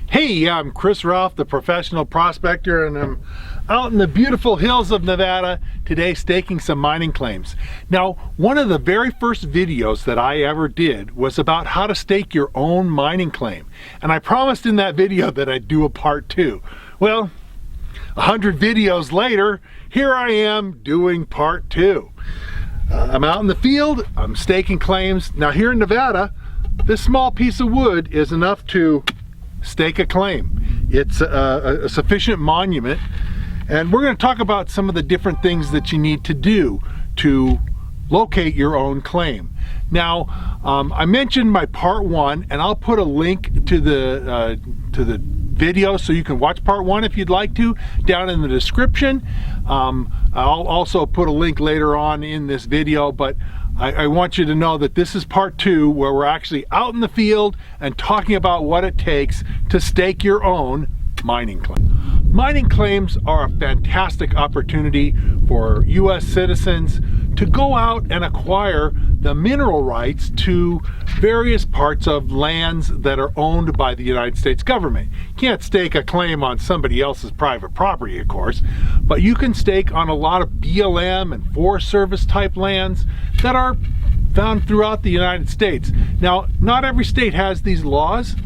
Hey, I'm Chris Ralph, the professional prospector, and I'm out in the beautiful hills of Nevada today staking some mining claims. Now, one of the very first videos that I ever did was about how to stake your own mining claim. And I promised in that video that I'd do a part 2. Well, 100 videos later, here I am doing part 2. I'm out in the field, I'm staking claims. Now here in Nevada, this small piece of wood is enough to stake a claim. It's a sufficient monument, and we're going to talk about some of the different things that you need to do to locate your own claim. Now, I mentioned my part 1, and I'll put a link to the video so you can watch part 1 if you'd like to down in the description. I'll also put a link later on in this video, but I want you to know that this is part 2, where we're actually out in the field and talking about what it takes to stake your own mining claim. Mining claims are a fantastic opportunity for U.S. citizens to go out and acquire the mineral rights to various parts of lands that are owned by the United States government. You can't stake a claim on somebody else's private property, of course, but you can stake on a lot of BLM and Forest Service type lands that are found throughout the United States. Now, not every state has these laws.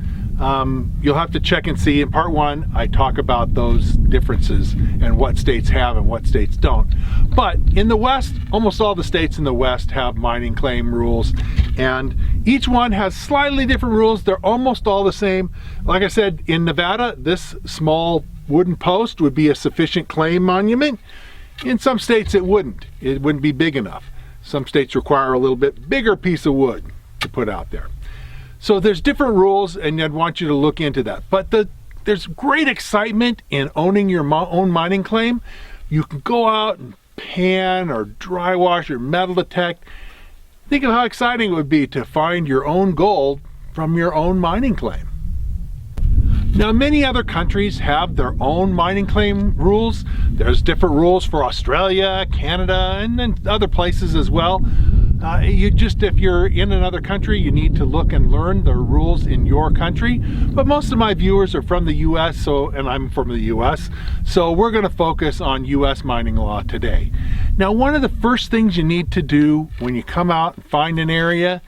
You'll have to check and see. In part 1, I talk about those differences and what states have and what states don't. But in the West, almost all the states in the West have mining claim rules, and each one has slightly different rules. They're almost all the same. Like I said, in Nevada, this small wooden post would be a sufficient claim monument. In some states it wouldn't. It wouldn't be big enough. Some states require a little bit bigger piece of wood to put out there. So there's different rules, and I'd want you to look into that. But there's great excitement in owning your own mining claim. You can go out and pan or dry wash or metal detect. Think of how exciting it would be to find your own gold from your own mining claim. Now, many other countries have their own mining claim rules. There's different rules for Australia, Canada, and then other places as well. If you're in another country, you need to look and learn the rules in your country. But most of my viewers are from the U.S., and I'm from the U.S., so we're going to focus on U.S. mining law today. Now, one of the first things you need to do when you come out and find an area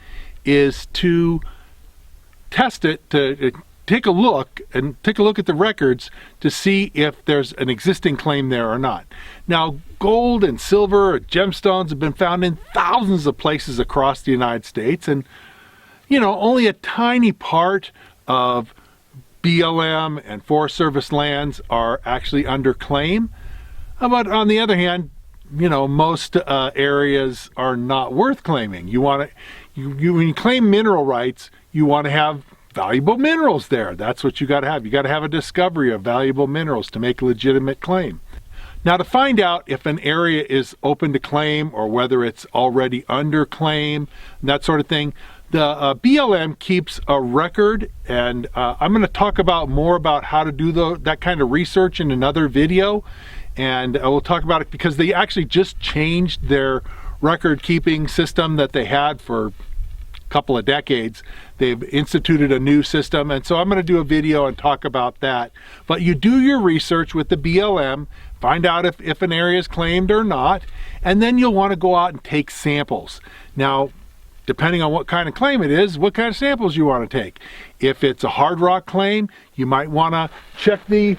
is to test it, to take a look at the records to see if there's an existing claim there or not. Now, gold and silver, gemstones have been found in thousands of places across the United States, and only a tiny part of BLM and Forest Service lands are actually under claim. But on the other hand, most areas are not worth claiming. When you claim mineral rights, you want to have valuable minerals there. That's what you got to have. You got to have a discovery of valuable minerals to make a legitimate claim. Now, to find out if an area is open to claim or whether it's already under claim, that sort of thing, the BLM keeps a record, and I'm going to talk more about how to do that kind of research in another video, and we'll talk about it because they actually just changed their record keeping system that they had for couple of decades. They've instituted a new system, and so I'm going to do a video and talk about that. But you do your research with the BLM, find out if an area is claimed or not, and then you'll want to go out and take samples. Now, depending on what kind of claim it is, what kind of samples you want to take. If it's a hard rock claim, you might want to check the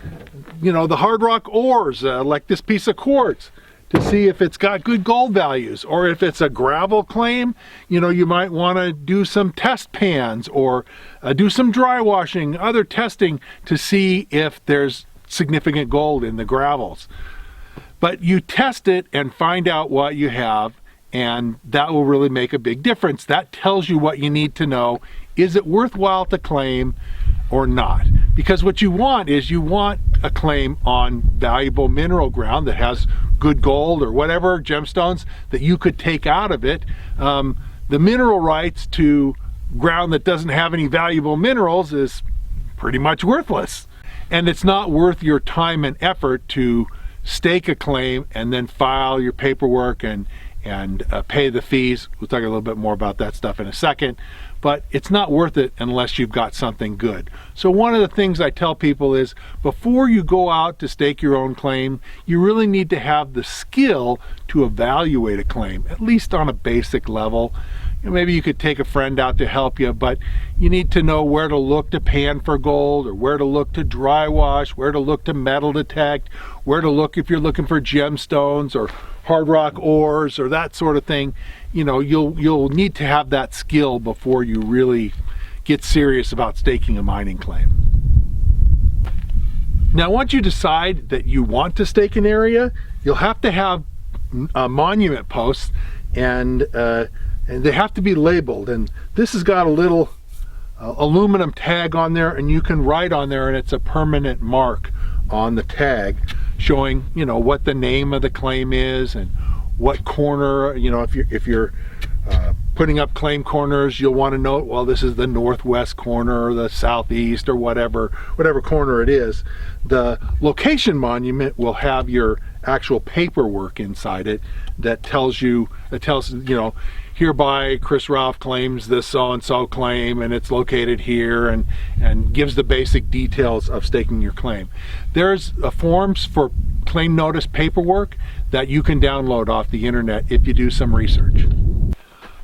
hard rock ores, like this piece of quartz, to see if it's got good gold values. Or if it's a gravel claim, you might want to do some test pans or do some dry washing, other testing to see if there's significant gold in the gravels. But you test it and find out what you have, and that will really make a big difference. That tells you what you need to know. Is it worthwhile to claim or not? Because what you want is a claim on valuable mineral ground that has good gold or whatever gemstones that you could take out of it. The mineral rights to ground that doesn't have any valuable minerals is pretty much worthless. And it's not worth your time and effort to stake a claim and then file your paperwork and and pay the fees. We'll talk a little bit more about that stuff in a second, but it's not worth it unless you've got something good. So one of the things I tell people is, before you go out to stake your own claim, you really need to have the skill to evaluate a claim, at least on a basic level. Maybe you could take a friend out to help you, but you need to know where to look to pan for gold, or where to look to dry wash, where to look to metal detect, where to look if you're looking for gemstones or hard rock ores or that sort of thing. You'll need to have that skill before you really get serious about staking a mining claim. Now, once you decide that you want to stake an area, you'll have to have monument posts, and they have to be labeled. And this has got a little aluminum tag on there, and you can write on there, and it's a permanent mark on the tag showing what the name of the claim is and what corner. If you're putting up claim corners, you'll want to note, well, this is the northwest corner or the southeast or whatever corner it is. The location monument will have your actual paperwork inside it that tells hereby Chris Ralph claims this so-and-so claim, and it's located here, and gives the basic details of staking your claim. There's forms for claim notice paperwork that you can download off the internet if you do some research.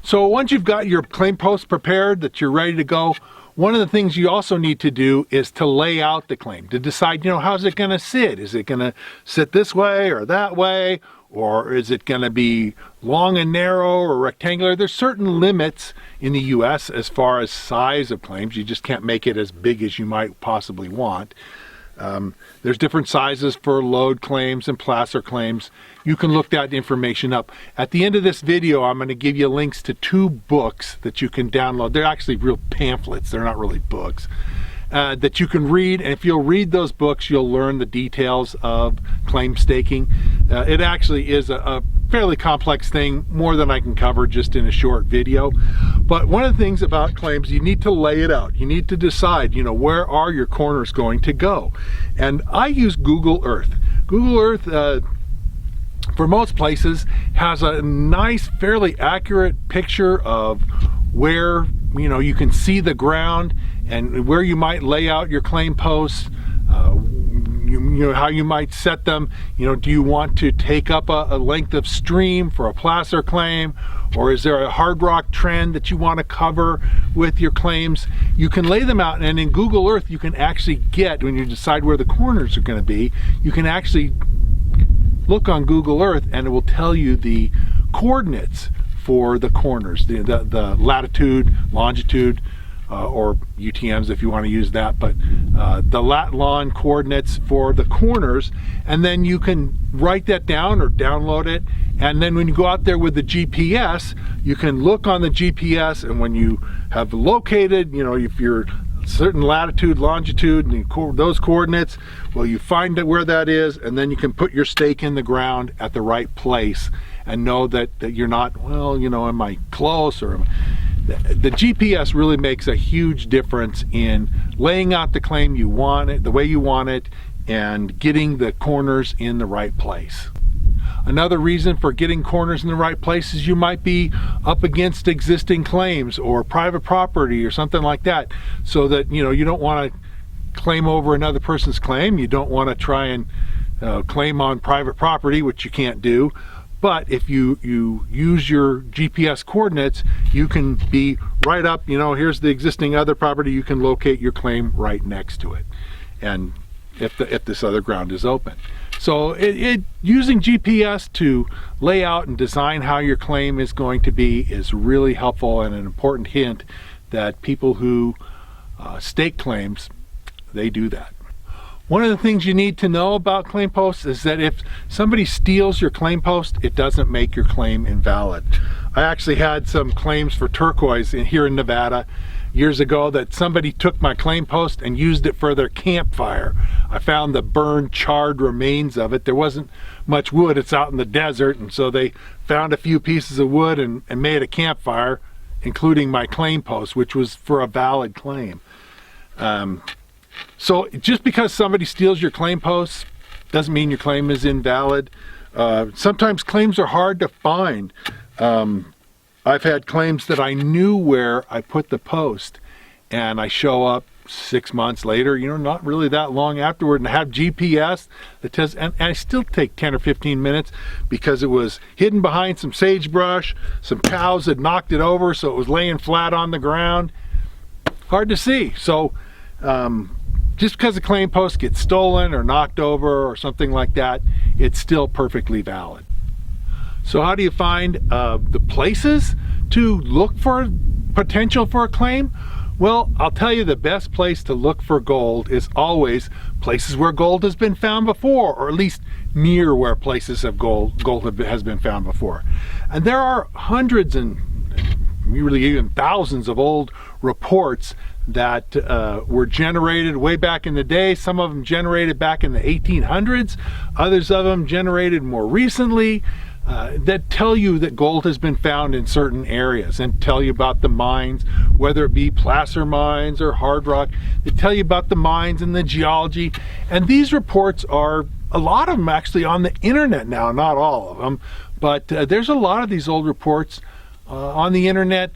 So once you've got your claim post prepared, that you're ready to go, one of the things you also need to do is to lay out the claim, to decide, how's it going to sit? Is it going to sit this way or that way? Or is it going to be long and narrow or rectangular? There's certain limits in the US as far as size of claims. You just can't make it as big as you might possibly want. There's different sizes for lode claims and placer claims. You can look that information up. At the end of this video, I'm going to give you links to 2 books that you can download. They're actually real pamphlets. They're not really books. That you can read, and if you'll read those books, you'll learn the details of claim staking. It actually is a fairly complex thing, more than I can cover just in a short video. But one of the things about claims, you need to lay it out. You need to decide, where are your corners going to go? And I use Google Earth. Google Earth, for most places, has a nice, fairly accurate picture of where you can see the ground and where you might lay out your claim posts, how you might set them. Do you want to take up a length of stream for a placer claim, or is there a hard rock trend that you want to cover with your claims? You can lay them out, and in Google Earth you can actually get, when you decide where the corners are going to be, you can actually look on Google Earth and it will tell you the coordinates for the corners, the latitude, longitude, or UTMs if you want to use that, but the lat-lon coordinates for the corners, and then you can write that down or download it, and then when you go out there with the GPS, you can look on the GPS, and when you have located, if you're certain latitude, longitude, and those coordinates, well, you find out where that is, and then you can put your stake in the ground at the right place and know that you're not, am I close, or the GPS really makes a huge difference in laying out the claim you want it, the way you want it, and getting the corners in the right place. Another reason for getting corners in the right place is you might be up against existing claims or private property or something like that, so that you don't want to claim over another person's claim. You don't want to try and claim on private property, which you can't do. But if you use your GPS coordinates, you can be right up, here's the existing other property, you can locate your claim right next to it, and if this other ground is open. So using GPS to lay out and design how your claim is going to be is really helpful, and an important hint that people who stake claims, they do that. One of the things you need to know about claim posts is that if somebody steals your claim post, it doesn't make your claim invalid. I actually had some claims for turquoise here in Nevada years ago that somebody took my claim post and used it for their campfire. I found the burned, charred remains of it. There wasn't much wood, it's out in the desert, and so they found a few pieces of wood and made a campfire, including my claim post, which was for a valid claim. So just because somebody steals your claim posts doesn't mean your claim is invalid. Sometimes claims are hard to find. I've had claims that I knew where I put the post, and I show up 6 months later, not really that long afterward, and have GPS that tells, and I still take 10 or 15 minutes because it was hidden behind some sagebrush. Some cows had knocked it over, so it was laying flat on the ground. Hard to see. So just because a claim post gets stolen or knocked over or something like that, it's still perfectly valid. So how do you find the places to look for potential for a claim? Well, I'll tell you, the best place to look for gold is always places where gold has been found before, or at least near where places of gold has been found before. And there are hundreds and really even thousands of old reports that were generated way back in the day. Some of them generated back in the 1800s, others of them generated more recently, that tell you that gold has been found in certain areas and tell you about the mines, whether it be placer mines or hard rock. They tell you about the mines and the geology. And these reports are, a lot of them actually, on the internet now, not all of them, but there's a lot of these old reports on the internet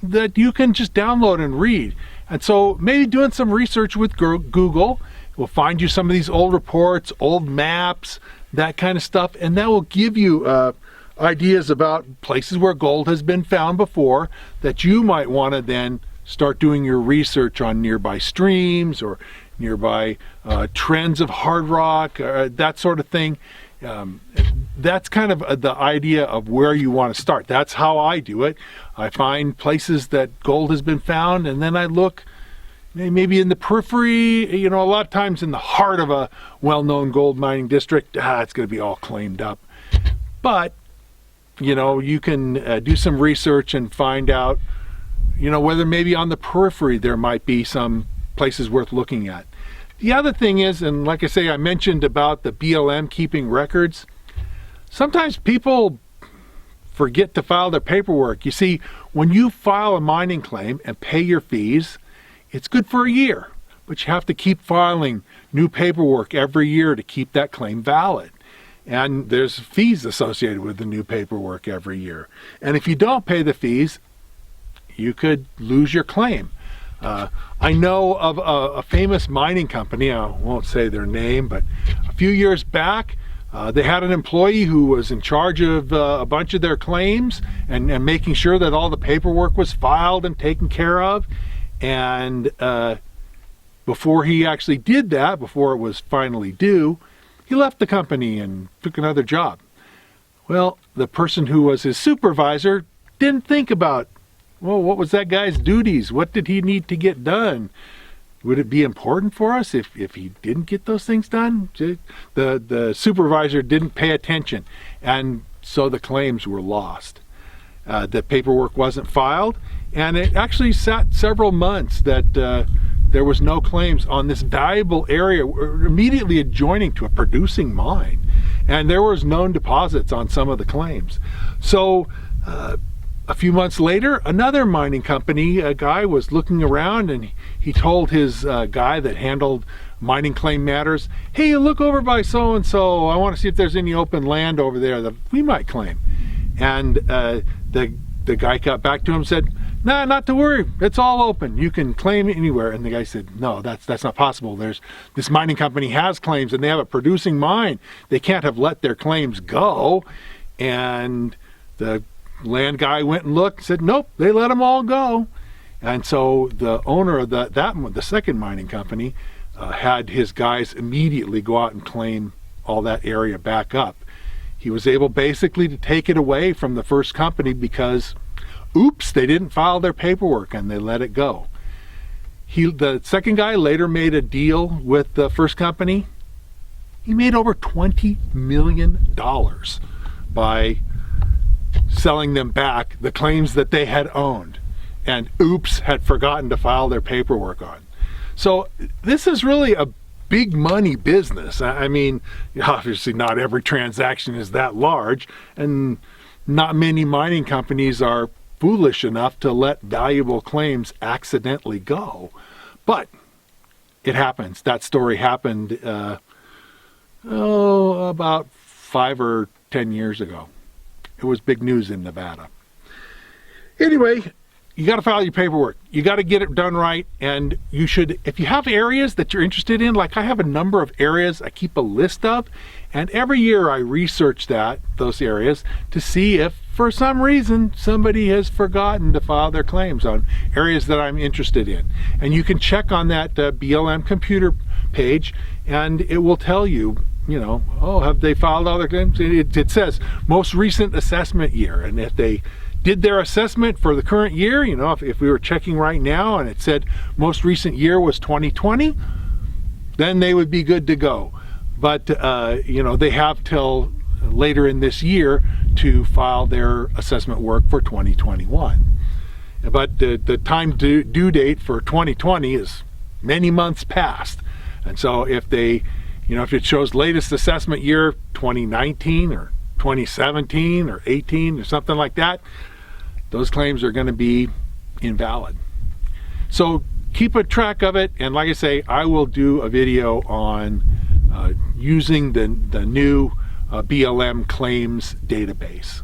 that you can just download and read. And so maybe doing some research with Google will find you some of these old reports, old maps, that kind of stuff, and that will give you ideas about places where gold has been found before that you might want to then start doing your research on nearby streams or nearby trends of hard rock, that sort of thing. That's kind of the idea of where you want to start. That's how I do it. I find places that gold has been found, and then I look maybe in the periphery, a lot of times in the heart of a well-known gold mining district, it's going to be all claimed up. But, you can do some research and find out, whether maybe on the periphery there might be some places worth looking at. The other thing is, and like I say, I mentioned about the BLM keeping records. Sometimes people forget to file their paperwork. You see, when you file a mining claim and pay your fees, it's good for a year, but you have to keep filing new paperwork every year to keep that claim valid. And there's fees associated with the new paperwork every year. And if you don't pay the fees, you could lose your claim. I know of a famous mining company, I won't say their name, but a few years back, they had an employee who was in charge of a bunch of their claims and making sure that all the paperwork was filed and taken care of. And before he actually did that, before it was finally due, he left the company and took another job. Well, the person who was his supervisor didn't think about, well, what was that guy's duties? What did he need to get done? Would it be important for us if he didn't get those things done? The supervisor didn't pay attention, and so the claims were lost. The paperwork wasn't filed, and it actually sat several months that there was no claims on this valuable area immediately adjoining to a producing mine, and there was known deposits on some of the claims. So a few months later, another mining company, a guy was looking around, and he told his guy that handled mining claim matters, hey, look over by so-and-so, I want to see if there's any open land over there that we might claim. And the guy got back to him and said, nah, not to worry, it's all open, you can claim anywhere. And the guy said, no, that's not possible. This mining company has claims, and they have a producing mine. They can't have let their claims go. And the land guy went and looked and said, nope, they let them all go. And so the owner of the second mining company had his guys immediately go out and claim all that area back up. He was able basically to take it away from the first company because, oops, they didn't file their paperwork and they let it go. The second guy later made a deal with the first company. He made over $20 million by selling them back the claims that they had owned and oops, had forgotten to file their paperwork on. So this is really a big money business. I mean, obviously not every transaction is that large, and not many mining companies are foolish enough to let valuable claims accidentally go. But it happens. That story happened about 5 or 10 years ago. It was big news in Nevada. Anyway, you got to file your paperwork. You got to get it done right, and you should, if you have areas that you're interested in, like I have a number of areas I keep a list of, and every year I research those areas to see if for some reason somebody has forgotten to file their claims on areas that I'm interested in. And you can check on that BLM computer page, and it will tell you, oh, have they filed all their claims? It says most recent assessment year, and if they did their assessment for the current year, if we were checking right now and it said most recent year was 2020, then they would be good to go. But they have till later in this year to file their assessment work for 2021. But the time due date for 2020 is many months past. And so if they, if it shows latest assessment year 2019 or 2017 or 18 or something like that, those claims are going to be invalid. So keep a track of it, and like I say, I will do a video on using the new BLM claims database.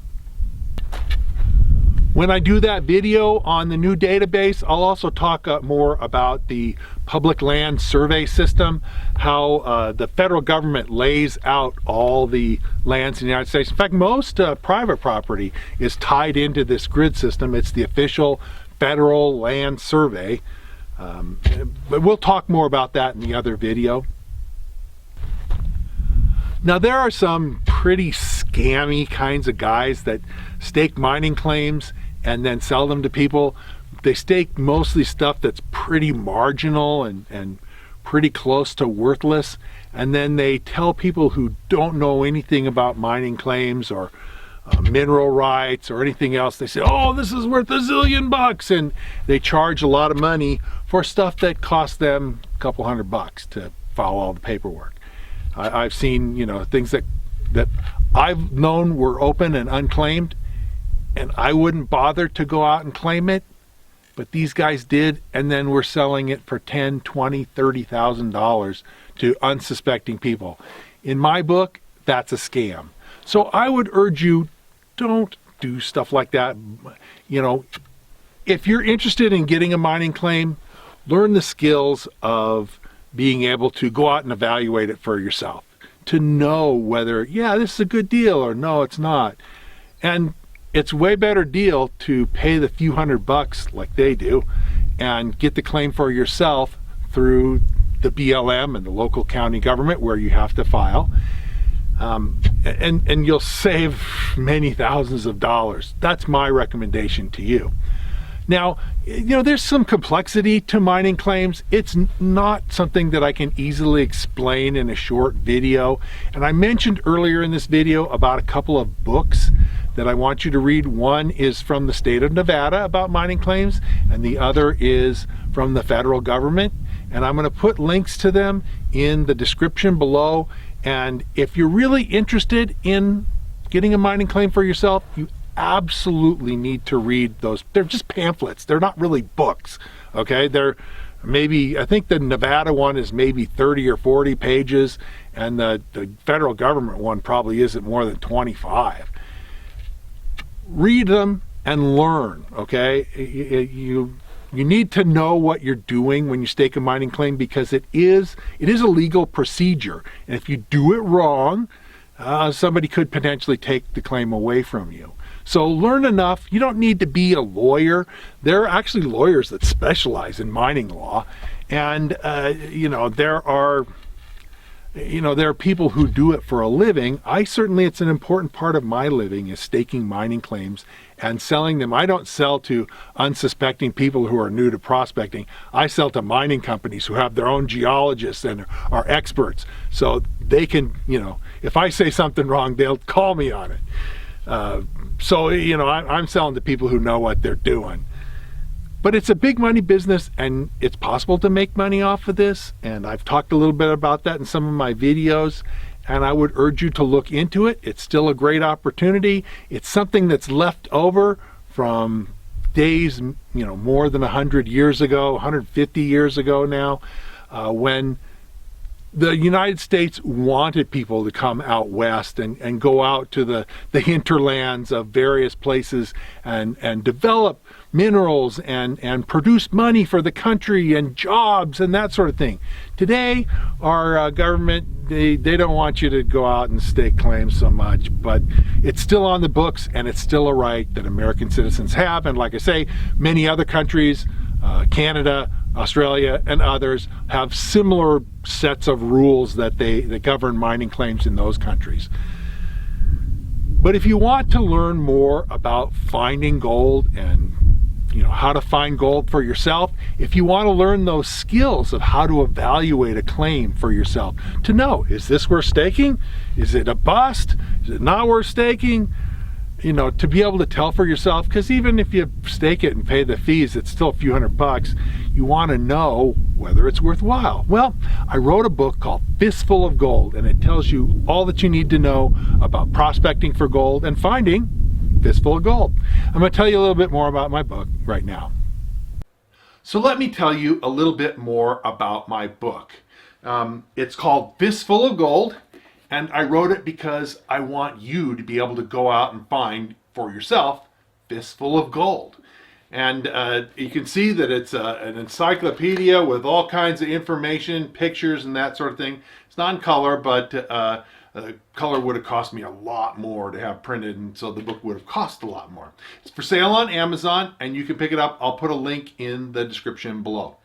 When I do that video on the new database, I'll also talk more about the public land survey system, how the federal government lays out all the lands in the United States. In fact, most private property is tied into this grid system. It's the official federal land survey. But we'll talk more about that in the other video. Now, there are some pretty scammy kinds of guys that stake mining claims and then sell them to people. They stake mostly stuff that's pretty marginal and pretty close to worthless, and then they tell people who don't know anything about mining claims or mineral rights or anything else, they say, oh, this is worth $1 zillion, and they charge a lot of money for stuff that costs them a couple $100 to file all the paperwork. I've seen, things that I've known were open and unclaimed, and I wouldn't bother to go out and claim it, but these guys did, and then we're selling it for $10,000, $20,000, $30,000 to unsuspecting people. In my book, that's a scam. So I would urge you, don't do stuff like that. If you're interested in getting a mining claim, learn the skills of being able to go out and evaluate it for yourself, to know whether, yeah, this is a good deal or no, it's not. And it's way better deal to pay the few $100 like they do and get the claim for yourself through the BLM and the local county government where you have to file. And you'll save many thousands of dollars. That's my recommendation to you. Now, there's some complexity to mining claims. It's not something that I can easily explain in a short video. And I mentioned earlier in this video about a couple of books that I want you to read. One is from the state of Nevada about mining claims, and the other is from the federal government. And I'm going to put links to them in the description below. And if you're really interested in getting a mining claim for yourself, you absolutely need to read those. They're just pamphlets. They're not really books, okay? They're maybe, I think the Nevada one is maybe 30 or 40 pages, and the federal government one probably isn't more than 25. Read them and learn, okay? You need to know what you're doing when you stake a mining claim, because it is a legal procedure. And if you do it wrong, somebody could potentially take the claim away from you. So learn enough. You don't need to be a lawyer. There are actually lawyers that specialize in mining law. And, there are people who do it for a living. It's an important part of my living is staking mining claims and selling them. I don't sell to unsuspecting people who are new to prospecting. I sell to mining companies who have their own geologists and are experts. So they can, if I say something wrong, they'll call me on it. I'm selling to people who know what they're doing. But it's a big money business, and it's possible to make money off of this. And I've talked a little bit about that in some of my videos. And I would urge you to look into it. It's still a great opportunity. It's something that's left over from days, more than 100 years ago, 150 years ago now, when the United States wanted people to come out west and go out to the hinterlands of various places and develop minerals and produce money for the country and jobs and that sort of thing. Today, our government, they don't want you to go out and stake claims so much, but it's still on the books and it's still a right that American citizens have. And like I say, many other countries, Canada, Australia, and others have similar sets of rules that govern mining claims in those countries. But if you want to learn more about finding gold and how to find gold for yourself, if you want to learn those skills of how to evaluate a claim for yourself, to know, is this worth staking? Is it a bust? Is it not worth staking? To be able to tell for yourself, because even if you stake it and pay the fees, it's still a few $100. You want to know whether it's worthwhile. Well, I wrote a book called Fistful of Gold, and it tells you all that you need to know about prospecting for gold and finding Fistful of Gold. I'm going to tell you a little bit more about my book right now. So let me tell you a little bit more about my book. It's called Fistful of Gold. And I wrote it because I want you to be able to go out and find for yourself fistful of gold. And you can see that it's an encyclopedia with all kinds of information, pictures, and that sort of thing. It's not in color, but color would have cost me a lot more to have printed, and so the book would have cost a lot more. It's for sale on Amazon, and you can pick it up. I'll put a link in the description below.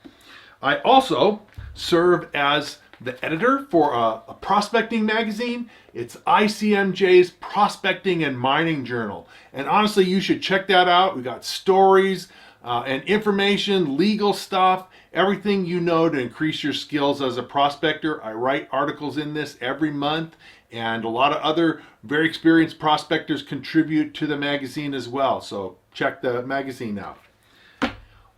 I also serve as the editor for a prospecting magazine. It's ICMJ's Prospecting and Mining Journal. And honestly, you should check that out. We got stories and information, legal stuff, everything you know to increase your skills as a prospector. I write articles in this every month, and a lot of other very experienced prospectors contribute to the magazine as well. So check the magazine out.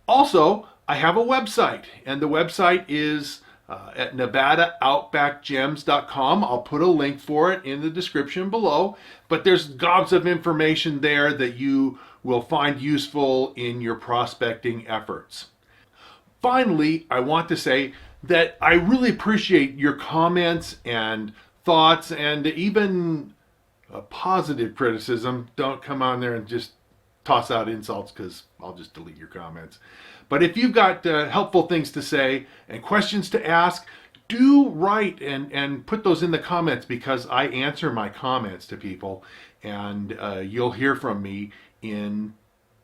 Also, I have a website, and the website is at NevadaOutbackGems.com. I'll put a link for it in the description below, but there's gobs of information there that you will find useful in your prospecting efforts. Finally, I want to say that I really appreciate your comments and thoughts, and even positive criticism. Don't come on there and just toss out insults, because I'll just delete your comments. But if you've got helpful things to say and questions to ask, do write and put those in the comments, because I answer my comments to people, and you'll hear from me in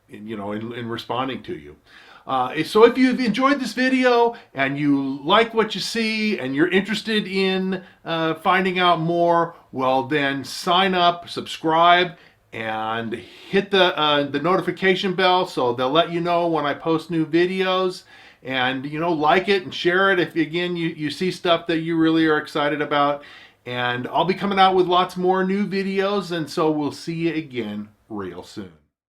responding to you. So if you've enjoyed this video and you like what you see and you're interested in finding out more, well then sign up, subscribe, and hit the notification bell so they'll let you know when I post new videos. And like it and share it if again you see stuff that you really are excited about. And I'll be coming out with lots more new videos, and so we'll see you again real soon.